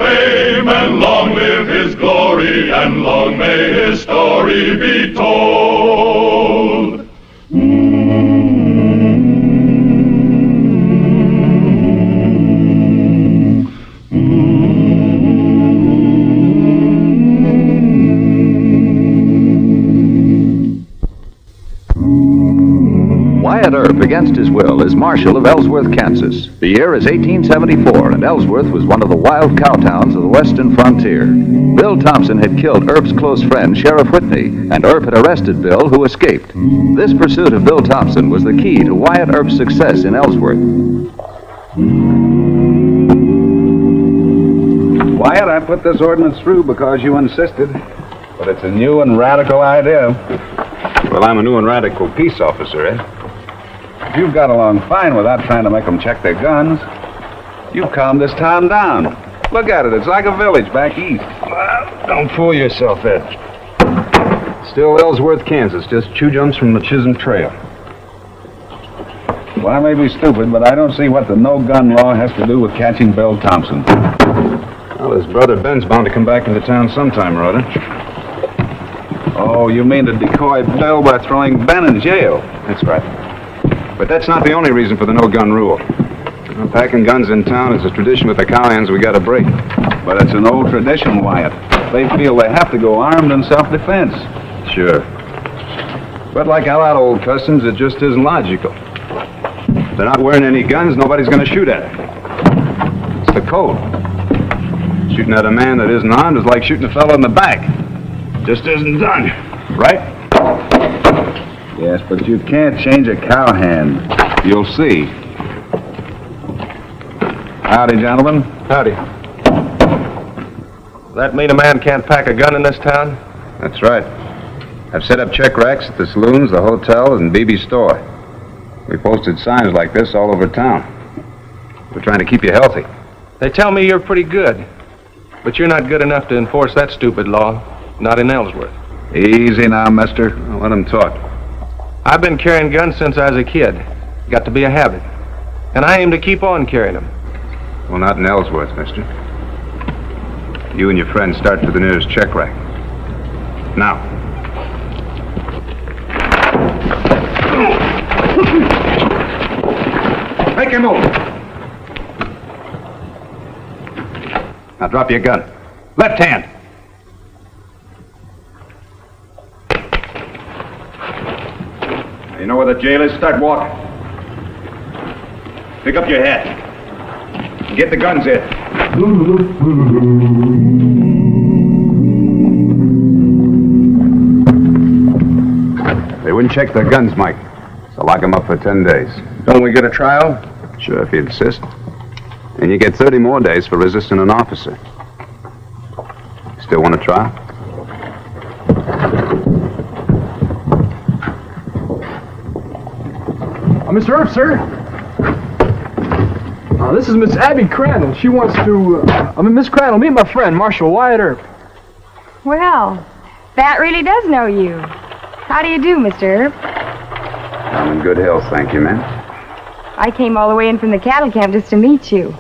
fame, and long live his glory, and long may his story be told. Wyatt Earp, against his will, is Marshal of Ellsworth, Kansas. The year is 1874, and Ellsworth was one of the wild cow towns of the western frontier. Bill Thompson had killed Earp's close friend, Sheriff Whitney, and Earp had arrested Bill, who escaped. This pursuit of Bill Thompson was the key to Wyatt Earp's success in Ellsworth. Wyatt, I put this ordinance through because you insisted, but it's a new and radical idea. Well, I'm a new and radical peace officer, eh? You've got along fine without trying to make them check their guns. You've calmed this town down. Look at it. It's like a village back east. Well, don't fool yourself, Ed. Still Ellsworth, Kansas, just 2 jumps from the Chisholm Trail. Well, I may be stupid, but I don't see what the no-gun law has to do with catching Bill Thompson. Well, his brother Ben's bound to come back into town sometime or other. Oh, you mean to decoy Bill by throwing Ben in jail? That's right. But that's not the only reason for the no-gun rule. Packing guns in town is a tradition with the cowhands we got to break. But it's an old tradition, Wyatt. They feel they have to go armed in self-defense. Sure. But like a lot of old customs, it just isn't logical. If they're not wearing any guns, nobody's going to shoot at it. It's the code. Shooting at a man that isn't armed is like shooting a fellow in the back. Just isn't done, right? Yes, but you can't change a cowhand. You'll see. Howdy, gentlemen. Howdy. Does that mean a man can't pack a gun in this town? That's right. I've set up check racks at the saloons, the hotels, and BB's store. We posted signs like this all over town. We're trying to keep you healthy. They tell me you're pretty good, but you're not good enough to enforce that stupid law. Not in Ellsworth. Easy now, mister. Well, let him talk. I've been carrying guns since I was a kid. Got to be a habit. And I aim to keep on carrying them. Well, not in Ellsworth, mister. You and your friends start for the nearest check rack. Now. Make him move. Now drop your gun. Left hand. You know where the jail is? Start walking. Pick up your hat. Get the guns in. They wouldn't check their guns, Mike. So lock them up for 10 days. Don't we get a trial? Sure, if you insist. And you get 30 more days for resisting an officer. Still want a trial? Mr. Earp, sir. This is Miss Abby Crandall. She wants to, Miss Crandall, meet my friend, Marshal Wyatt Earp. Well, that really does know you. How do you do, Mr. Earp? I'm in good health, thank you, ma'am. I came all the way in from the cattle camp just to meet you.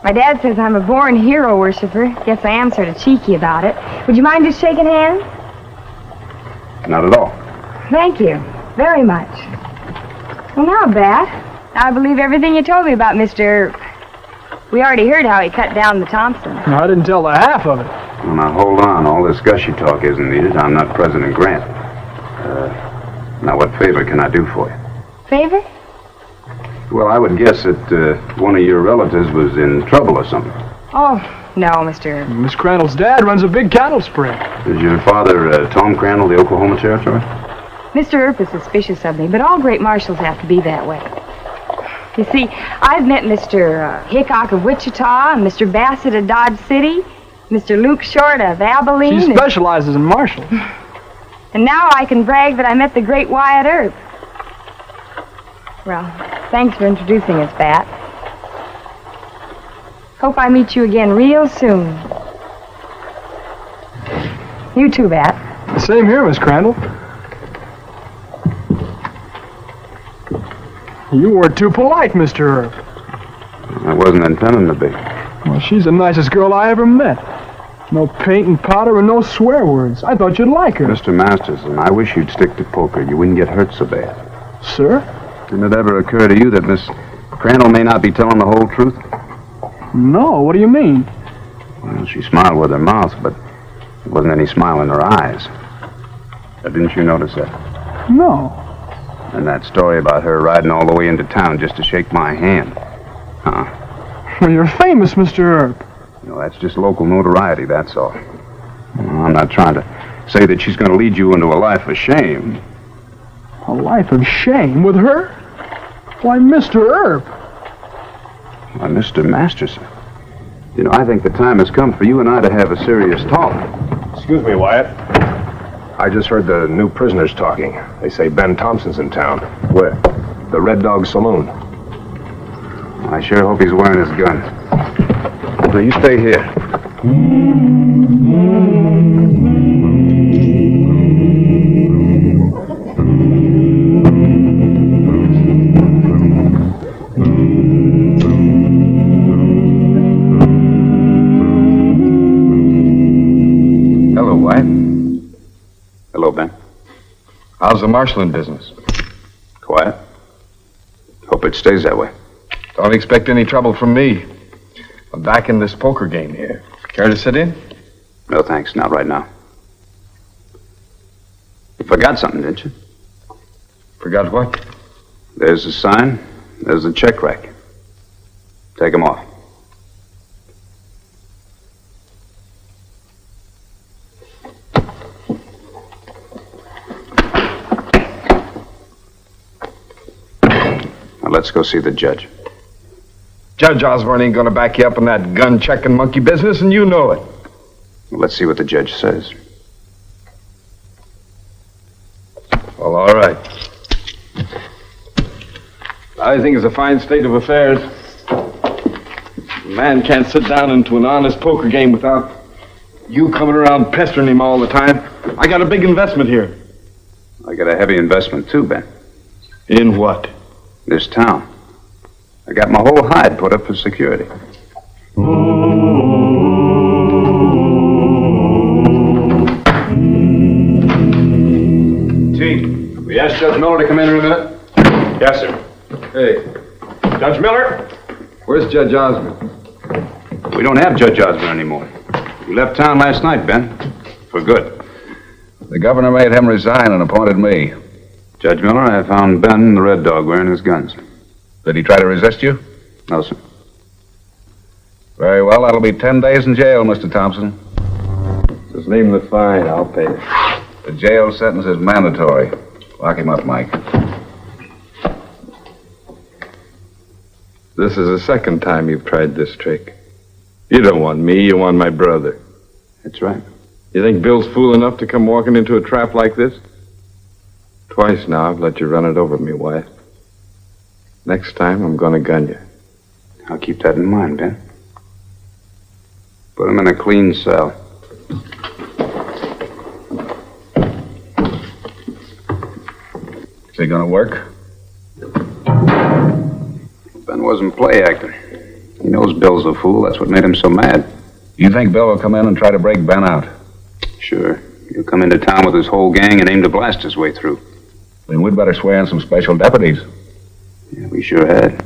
My dad says I'm a born hero worshiper. Guess I am sort of cheeky about it. Would you mind just shaking hands? Not at all. Thank you very much. Well, now, Bat, I believe everything you told me about Mr. Earp. We already heard how he cut down the Thompson. No, I didn't tell the half of it. Well, now, hold on. All this gushy talk isn't needed. I'm not President Grant. Now, what favor can I do for you? Favor? Well, I would guess that one of your relatives was in trouble or something. Oh, no, Mr. Earp. Miss Crandall's dad runs a big cattle spread. Is your father Tom Crandall, the Oklahoma Territory? Mr. Earp is suspicious of me, but all great marshals have to be that way. You see, I've met Mr. Hickok of Wichita, and Mr. Bassett of Dodge City, Mr. Luke Short of Abilene. She specializes in marshals. And now I can brag that I met the great Wyatt Earp. Well, thanks for introducing us, Bat. Hope I meet you again real soon. You too, Bat. Same here, Miss Crandall. You weren't too polite, Mr. Earp. I wasn't intending to be. Well, she's the nicest girl I ever met. No paint and powder and no swear words. I thought you'd like her. Mr. Masterson, I wish you'd stick to poker. You wouldn't get hurt so bad. Sir? Didn't it ever occur to you that Miss Crandall may not be telling the whole truth? No, what do you mean? Well, she smiled with her mouth, but there wasn't any smile in her eyes. Didn't you notice that? No. And that story about her riding all the way into town just to shake my hand. Well, you're famous, Mr. Earp. You know, that's just local notoriety, that's all. Well, I'm not trying to say that she's going to lead you into a life of shame. A life of shame with her? Why, Mr. Earp. Why, Mr. Masterson. You know, I think the time has come for you and I to have a serious talk. Excuse me, Wyatt. I just heard the new prisoners talking. They say Ben Thompson's in town. Where? The Red Dog Saloon. I sure hope he's wearing his gun. Now, you stay here. Hello, Wyatt. Hello, Ben. How's the marshalling business? Quiet. Hope it stays that way. Don't expect any trouble from me. I'm back in this poker game here. Care to sit in? No, thanks. Not right now. You forgot something, didn't you? Forgot what? There's the sign. There's the check rack. Take 'em off. Now, let's go see the judge. Judge Osborne ain't gonna back you up in that gun-checking monkey business, and you know it. Well, let's see what the judge says. Well, all right. I think it's a fine state of affairs. A man can't sit down into an honest poker game without you coming around pestering him all the time. I got a big investment here. I got a heavy investment, too, Ben. In what? This town. I got my whole hide put up for security. T, We asked Judge Miller to come in a minute. yes, sir. Hey, Judge Miller? where's Judge Osborne? We don't have Judge Osborne anymore. He left town last night, Ben. For good. The governor made him resign and appointed me. Judge Miller, I found Ben and the Red Dog wearing his guns. Did he try to resist you? No, sir. Very well, that'll be 10 days in jail, Mr. Thompson. Just leave him the fine. I'll pay it. The jail sentence is mandatory. Lock him up, Mike. This is the second time you've tried this trick. You don't want me, you want my brother. That's right. You think Bill's fool enough to come walking into a trap like this? Twice now I've let you run it over me, Wyatt. Next time I'm gonna gun you. I'll keep that in mind, Ben. Put him in a clean cell. Is he gonna work? Ben wasn't play acting. He knows Bill's a fool. That's what made him so mad. You think Bill will come in and try to break Ben out? Sure. He'll come into town with his whole gang and aim to blast his way through. Then we'd better swear in some special deputies. Yeah, we sure had.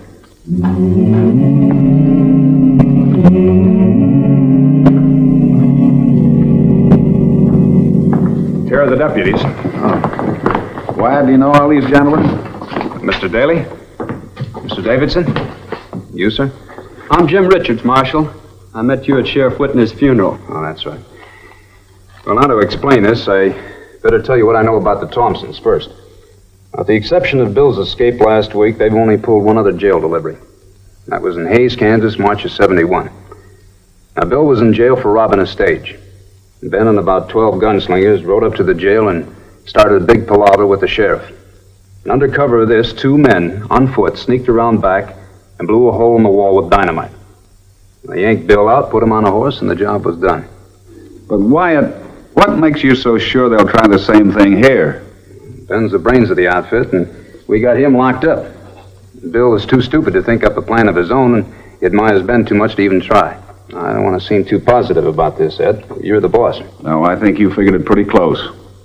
Here are the deputies. Why, do you know all these gentlemen? Mr. Daly? Mr. Davidson? You, sir? I'm Jim Richards, Marshal. I met you at Sheriff Whitney's funeral. Oh, that's right. Well, now to explain this, I better tell you what I know about the Thompsons first. With the exception of Bill's escape last week, they've only pulled one other jail delivery. That was in Hayes, Kansas, March of '71. Now, Bill was in jail for robbing a stage. Ben and about 12 gunslingers rode up to the jail and started a big palaver with the sheriff. And under cover of this, 2 men, on foot, sneaked around back and blew a hole in the wall with dynamite. They yanked Bill out, put him on a horse, and the job was done. But Wyatt, what makes you so sure they'll try the same thing here? Ben's the brains of the outfit, and we got him locked up. Bill was too stupid to think up a plan of his own, and he admires Ben too much to even try. I don't want to seem too positive about this, Ed. You're the boss. No, I think you figured it pretty close.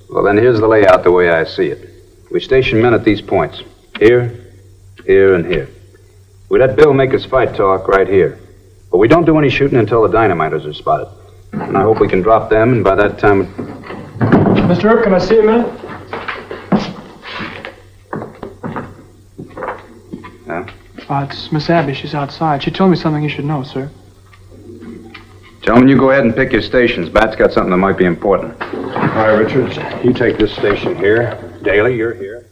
Well, then here's the layout the way I see it. We station men at these points. Here, here, and here. We let Bill make his fight talk right here. But we don't do any shooting until the dynamiters are spotted. And I hope we can drop them, and by that time... Mr. Earp, can I see a minute? Yeah? It's Miss Abby. She's outside. She told me something you should know, sir. Gentlemen, you go ahead and pick your stations. Bat's got something that might be important. All right, Richards, you take this station here. Daly, you're here.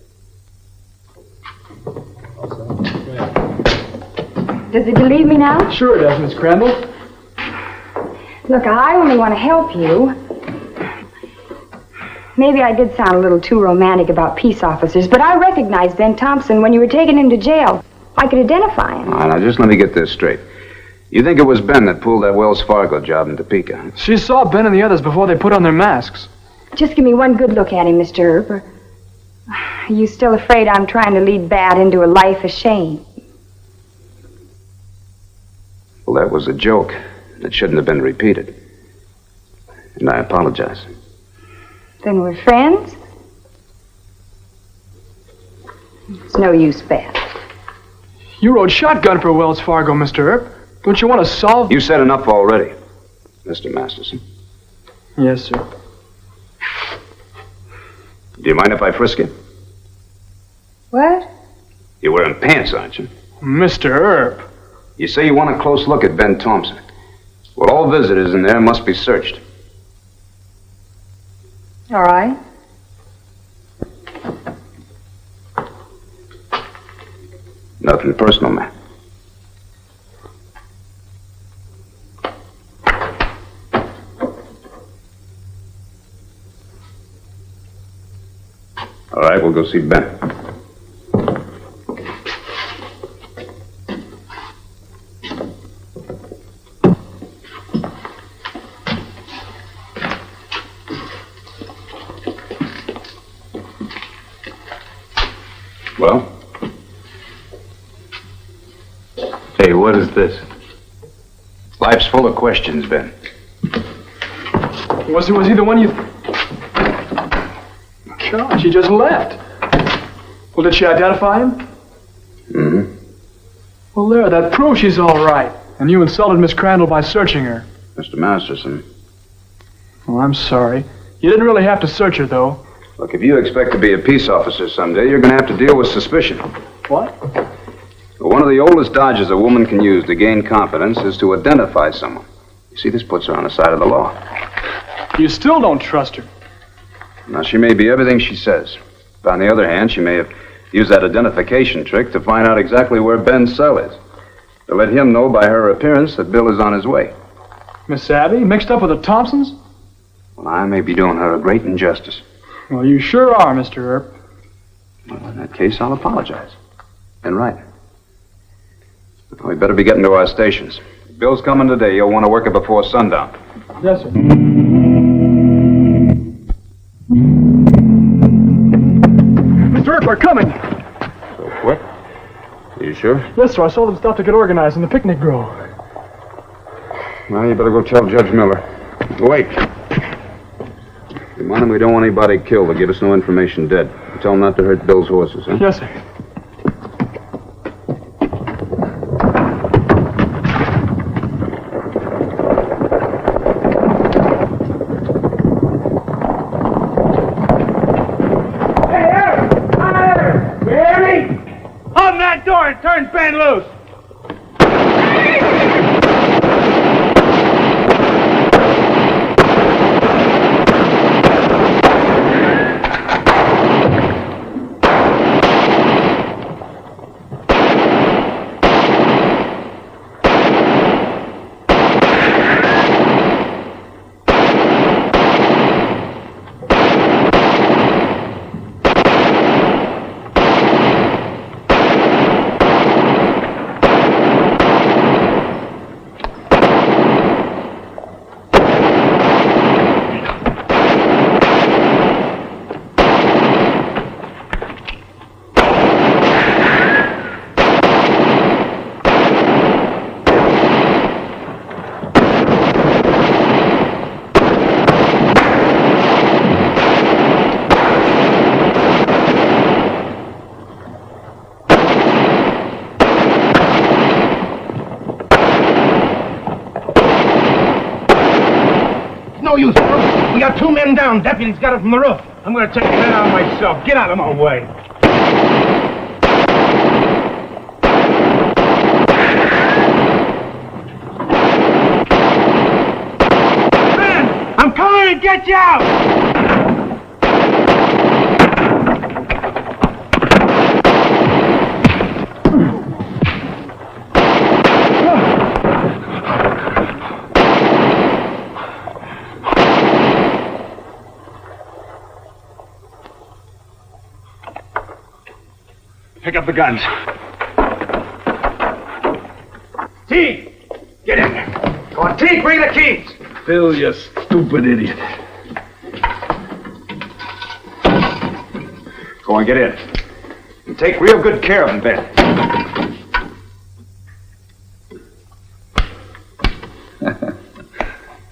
Does it believe me now? Sure it does, Miss Crandall. Look, I only want to help you. Maybe I did sound a little too romantic about peace officers, but I recognized Ben Thompson when you were taking him to jail. I could identify him. All right, now just let me get this straight. You think it was Ben that pulled that Wells Fargo job in Topeka? She saw Ben and the others before they put on their masks. Just give me one good look at him, Mr. Earp. Are you still afraid I'm trying to lead Bat into a life of shame? Well, that was a joke that shouldn't have been repeated. And I apologize. Then we're friends? It's no use, Bat. You rode shotgun for Wells Fargo, Mr. Earp. Don't you want to solve... You said enough already, Mr. Masterson. Yes, sir. Do you mind if I frisk you? What? You're wearing pants, aren't you? Mr. Earp. You say you want a close look at Ben Thompson. Well, all visitors in there must be searched. All right. Nothing personal, man. All right, we'll go see Ben. Well? Hey, what is this? Life's full of questions, Ben. Was he the one you... God, she just left. Well, did she identify him? Mm-hmm. Well, there, that proves she's all right. And you insulted Miss Crandall by searching her. Mr. Masterson. Oh, I'm sorry. You didn't really have to search her, though. Look, if you expect to be a peace officer someday, you're going to have to deal with suspicion. What? One of the oldest dodges a woman can use to gain confidence is to identify someone. You see, this puts her on the side of the law. You still don't trust her. Now, she may be everything she says. But on the other hand, she may have used that identification trick to find out exactly where Ben's cell is. To let him know by her appearance that Bill is on his way. Miss Abby, mixed up with the Thompsons? Well, I may be doing her a great injustice. Well, you sure are, Mr. Earp. Well, in that case, I'll apologize. And right. We better be getting to our stations. Bill's coming today. You'll want to work it before sundown. Yes, sir. Mr. Earp, we're coming. So quick? You sure? Yes, sir. I saw them stop to get organized in the picnic grove. Well, you better go tell Judge Miller. Wait. Remind him we don't want anybody killed. They'll give us no information dead. Tell him not to hurt Bill's horses, huh? Yes, sir. Open that door and turn Ben loose! no use, Bill. We got 2 men down. Deputy's got it from the roof. I'm going to take the men out myself. Get out of my way. Ben, I'm coming to get you out. Pick up the guns. Teague, get in there. Go on, Teague, bring the keys. Bill, you stupid idiot. Go on, get in. And take real good care of him, Ben.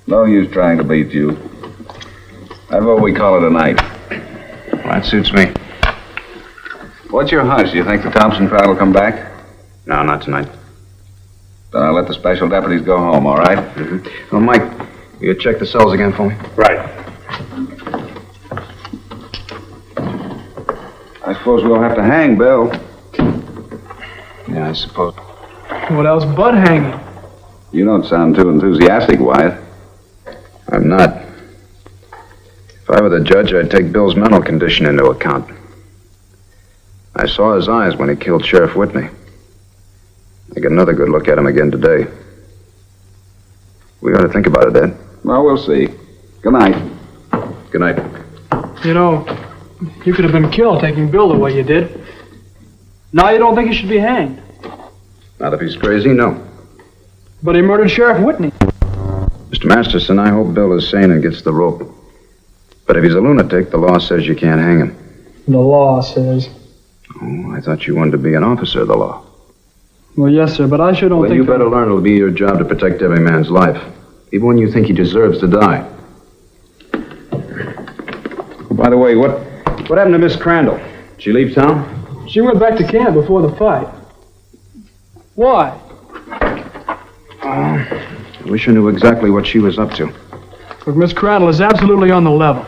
No use trying to beat you. I vote we call it a night. Well, that suits me. What's your hunch? Do you think the Thompson crowd will come back? No, not tonight. Then I'll let the special deputies go home, all right? Mm-hmm. Oh, Mike, you check the cells again for me? Right. I suppose we'll have to hang Bill. Yeah, I suppose. What else but hanging? You don't sound too enthusiastic, Wyatt. I'm not. If I were the judge, I'd take Bill's mental condition into account. I saw his eyes when he killed Sheriff Whitney. I get another good look at him again today. We ought to think about it, Ed. Well, we'll see. Good night. Good night. You know, you could have been killed taking Bill the way you did. Now you don't think he should be hanged. Not if he's crazy, no. But he murdered Sheriff Whitney. Mr. Masterson, I hope Bill is sane and gets the rope. But if he's a lunatic, the law says you can't hang him. The law says. Oh, I thought you wanted to be an officer of the law. Well, yes, sir, but I sure don't Well, think... you better learn it'll be your job to protect every man's life, even when you think he deserves to die. By the way, what happened to Miss Crandall? Did she leave town? She went back to camp before the fight. Why? I wish I knew exactly what she was up to. Look, Miss Crandall is absolutely on the level.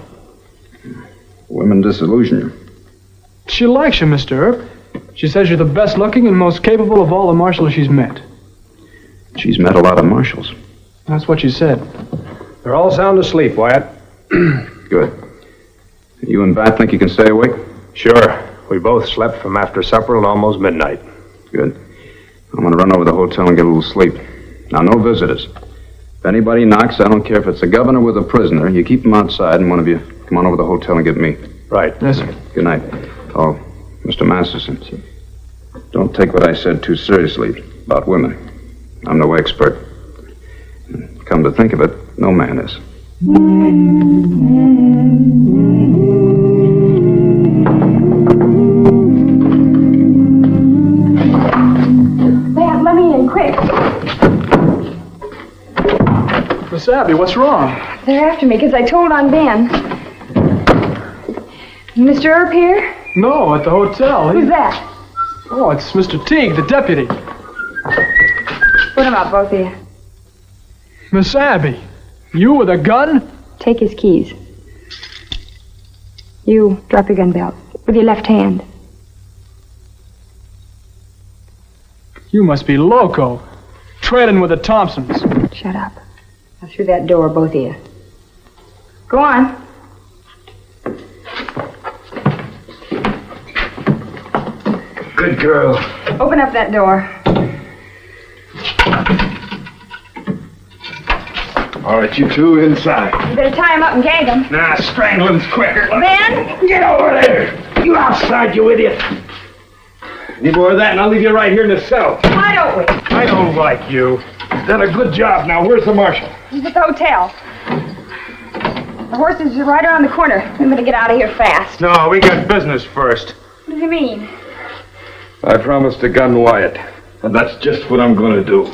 Women disillusion you. She likes you, Mr. Earp. She says you're the best looking and most capable of all the marshals she's met. She's met a lot of marshals. That's what she said. They're all sound asleep, Wyatt. Good. You and Bat think you can stay awake? Sure. We both slept from after supper till almost midnight. Good. I'm going to run over to the hotel and get a little sleep. Now, no visitors. If anybody knocks, I don't care if it's the governor with a prisoner, you keep them outside and one of you come on over to the hotel and get me. Right. Yes, sir. Good night. Oh, Mr. Masterson, don't take what I said too seriously about women. I'm no expert. Come to think of it, no man is. Dad, let me in, quick. Miss Abby, what's wrong? They're after me because I told on Ben. Mr. Earp here? No, at the hotel. Who's that? Oh, it's Mr. Teague, the deputy. Put him up, both of you. Miss Abby, you with a gun? Take his keys. You drop your gun belt with your left hand. You must be loco. Trailing with the Thompsons. Shut up. Now through that door, both of you. Go on. Good girl. Open up that door. All right, you two inside. You better tie him up and gag him. Nah, strangling's quicker. Ben? Get over there! You outside, you idiot! Any more of that, and I'll leave you right here in the cell. Why don't we? I don't like you. You've done a good job. Now, where's the marshal? He's at the hotel. The horses are right around the corner. We better get out of here fast. No, we got business first. What does he mean? I promised to gun Wyatt, and that's just what I'm going to do.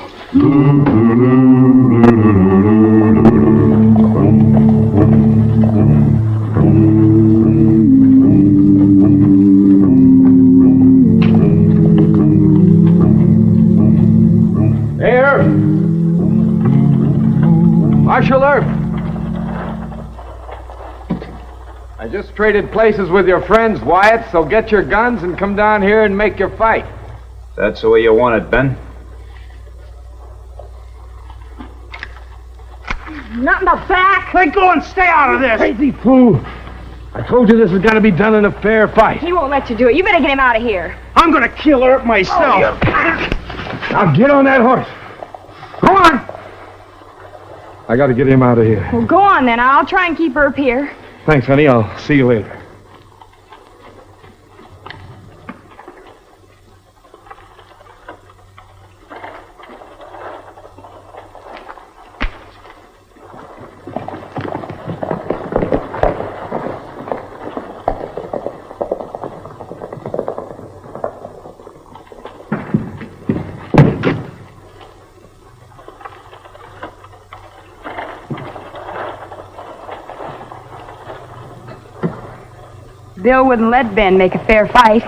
Hey, Earp! Marshal Earp! I just traded places with your friends, Wyatt, so get your guns and come down here and make your fight. That's the way you want it, Ben? Not in the back. Let go and stay out of this. Crazy fool. I told you this has got to be done in a fair fight. He won't let you do it. You better get him out of here. I'm going to kill Earp myself. Now get on that horse. Go on. I got to get him out of here. Well, go on then. I'll try and keep Earp here. Thanks, honey. I'll see you later. Bill wouldn't let Ben make a fair fight.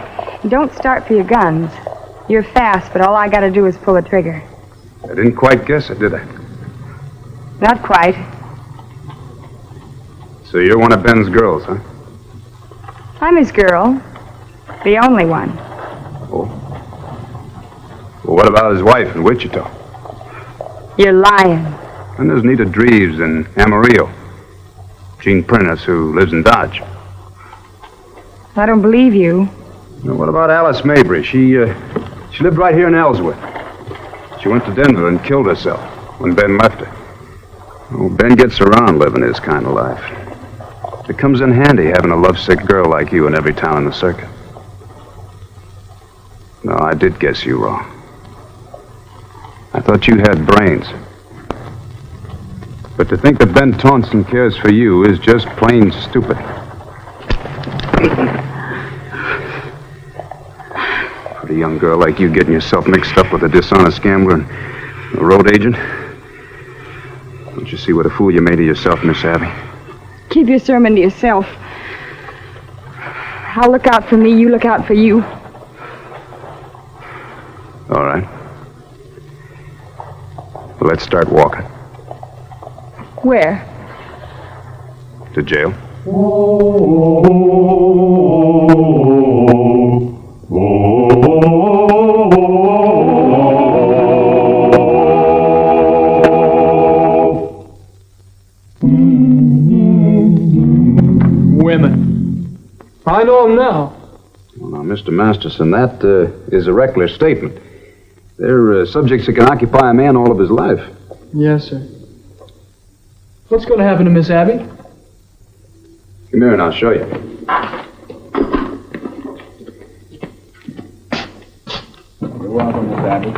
Don't start for your guns. You're fast, but all I gotta do is pull the trigger. I didn't quite guess it, did I? Not quite. So you're one of Ben's girls, huh? I'm his girl. The only one. Oh. Well, what about his wife in Wichita? You're lying. And there's Nita Dreves in Amarillo. Gene Prentice, who lives in Dodge. I don't believe you. Now, what about Alice Mabry? She lived right here in Ellsworth. She went to Denver and killed herself when Ben left her. Oh, Ben gets around living his kind of life. It comes in handy having a lovesick girl like you in every town in the circuit. No, I did guess you wrong. I thought you had brains. But to think that Ben Taunton cares for you is just plain stupid. For a young girl like you getting yourself mixed up with a dishonest gambler and a road agent. Don't you see what a fool you made of yourself, Miss Abby? Keep your sermon to yourself. I'll look out for me, you look out for you. All right. Well, let's start walking. Where? To jail. Women. I know them now. Well, now, Mr. Masterson, that is a reckless statement. They're subjects that can occupy a man all of his life. Yes, sir. What's going to happen to Miss Abby? Come here and I'll show you. You're welcome, Miss Abby.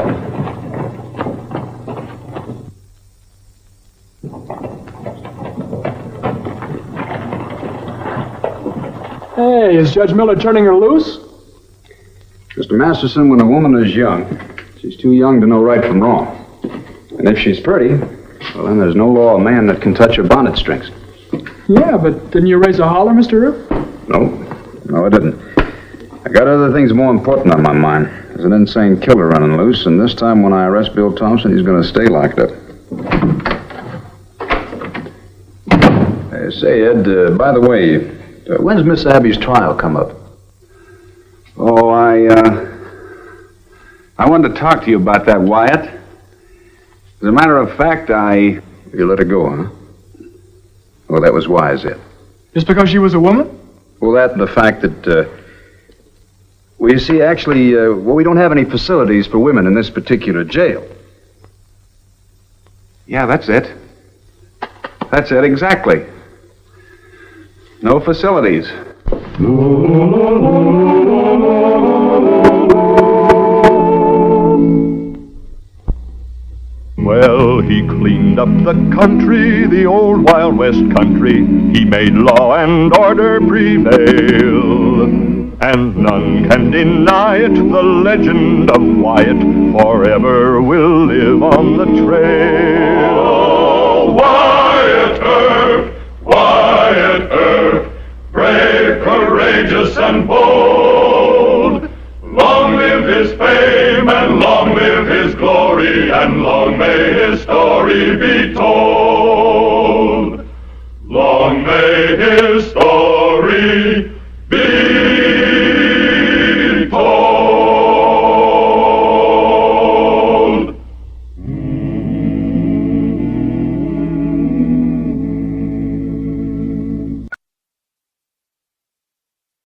Hey, is Judge Miller turning her loose? Mr. Masterson, when a woman is young, she's too young to know right from wrong. And if she's pretty, well, then there's no law of man that can touch her bonnet strings. Yeah, but didn't you raise a holler, Mr. Earp? No, I didn't. I got other things more important on my mind. There's an insane killer running loose, and this time when I arrest Bill Thompson, he's going to stay locked up. Hey, say, Ed, by the way, when's Miss Abby's trial come up? Oh, I wanted to talk to you about that, Wyatt. As a matter of fact, You let her go, huh? Well, that was wise, Ed. Just because she was a woman? Well, that and the fact that, well, you see, actually, we don't have any facilities for women in this particular jail. Yeah, that's it. That's it, exactly. No facilities. Well, he cleaned up the country, the old Wild West country. He made law and order prevail. And none can deny it, the legend of Wyatt forever will live on the trail. Oh, Wyatt Earp, brave, courageous, and bold. Long live his fame, and long live his glory, and long may his story be told.